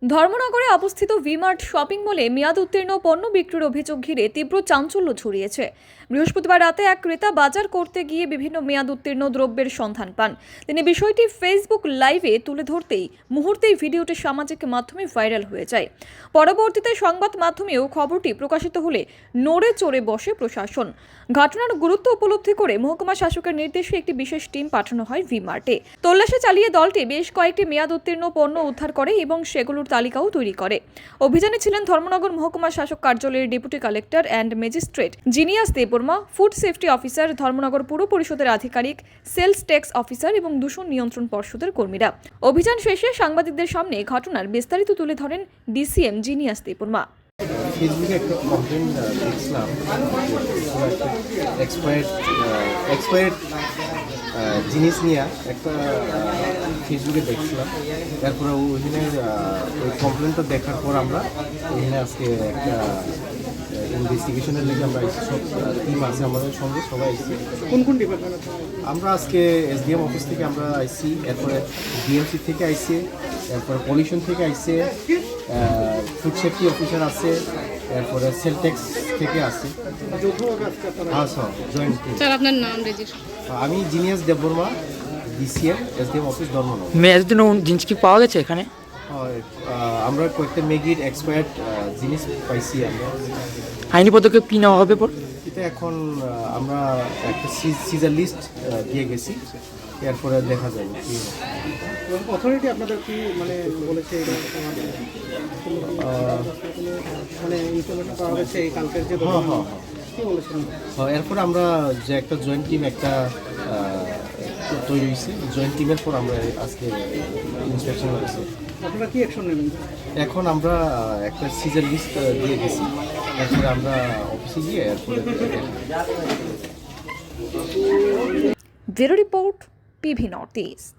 ধর্মনগরে অবস্থিত ভিমার্ট শপিং মলে মেয়াদ উত্তীর্ণ পণ্য বিক্রির অভিযোগ ঘিরে তীব্র চাঞ্চল্য ছড়িয়েছে। বৃহস্পতিবার রাতে এক ক্রেতা বাজার করতে গিয়ে বিভিন্ন মেয়াদ উত্তীর্ণ দ্রব্যের সন্ধান পান। তিনি বিষয়টি ফেসবুক লাইভে তুলে ধরতেই মুহূর্তেই ভিডিওটি সামাজিক মাধ্যমে ভাইরাল হয়ে যায়। পরবর্তীতে সংবাদ মাধ্যমেও খবরটি প্রকাশিত হলে নড়ে চড়ে বসে প্রশাসন। ঘটনার গুরুত্ব উপলব্ধি করে মহকুমা শাসকের নির্দেশে একটি বিশেষ টিম পাঠানো হয় ভিমার্টে। তল্লাশি চালিয়ে দলটি বেশ কয়েকটি মেয়াদ উত্তীর্ণ পণ্য উদ্ধার করে এবং সেগুলোর তালিকাও তৈরি করে। অভিযানে ছিলেন ধর্মনগর মহকুমা শাসক কার্যালয়ের deputy collector and magistrate genius Debbarma, food safety officer, Dharmanagar পুর পরিষদের আধিকারিক, সেলস ট্যাক্স অফিসার এবং দূষণ নিয়ন্ত্রণ পর্ষদের কর্মীরা। অভিযান শেষে সাংবাদিকদের সামনে ঘটনার বিস্তারিত তুলে ধরেন ডিসিএম জিনিয়াস দেববর্মা। ফেসবুকে একটা কমপ্লেন দেখছিলাম, এক্সপায়ার্ড জিনিস নিয়ে একটা ফেসবুকে দেখছিলাম। তারপরে ওইখানে ওই কমপ্লেনটা দেখার পর আমরা এখানে আজকে একটা ইনভেস্টিগেশনের লেগে আমরা সব টিম আছে আমাদের সঙ্গে, সবাই এসেছি। কোন কোন ডিপার্টমেন্ট? আমরা আজকে এসডিএম অফিস থেকে আমরা আইসি, এরপরে ডিএমসি থেকে আইসি, এরপরে পলিউশন থেকে আইসে, ফুড সেফটি অফিসার আছে, এরপরে সেল ট্যাক্স থেকে আছে। হ্যাঁ স্যার, জয়েন্ট টিম। স্যার আপনার নাম রেজিস্টার? আমি genius Debbarma, DCM, SDM office Dharmanagar. মেয়াদের জন্য জিনিস কি পাওয়া গেছে এখানে? আমরা কয়েকটা ম্যাগির এক্সপায়ার্ড জিনিস পাইছি। আমরা আইনি পদক্ষেপ কি নেওয়া হবে পর? এটা এখন আমরা একটা সিজার লিস্ট দিয়ে গেছি, এরপরে দেখা যাবে কি অথরিটি আপনাদের কি মানে বলেছে, মানে ইনফরমেশন পাওয়া গেছে এই কালকের যে কি বলেছেন? এরপর আমরা যে একটা জয়েন্ট টিম একটা তৈরি হয়েছে, জয়েন্ট টিমের পর আমরা আজকে ইন্সপেকশন করেছি। আপনারা কি অ্যাকশন নেবেন? এখন আমরা একটা সিজার লিস্ট দিয়ে গেছি, এরপরে আমরা অফিসে গিয়ে এরপরে bureau report, PV north east.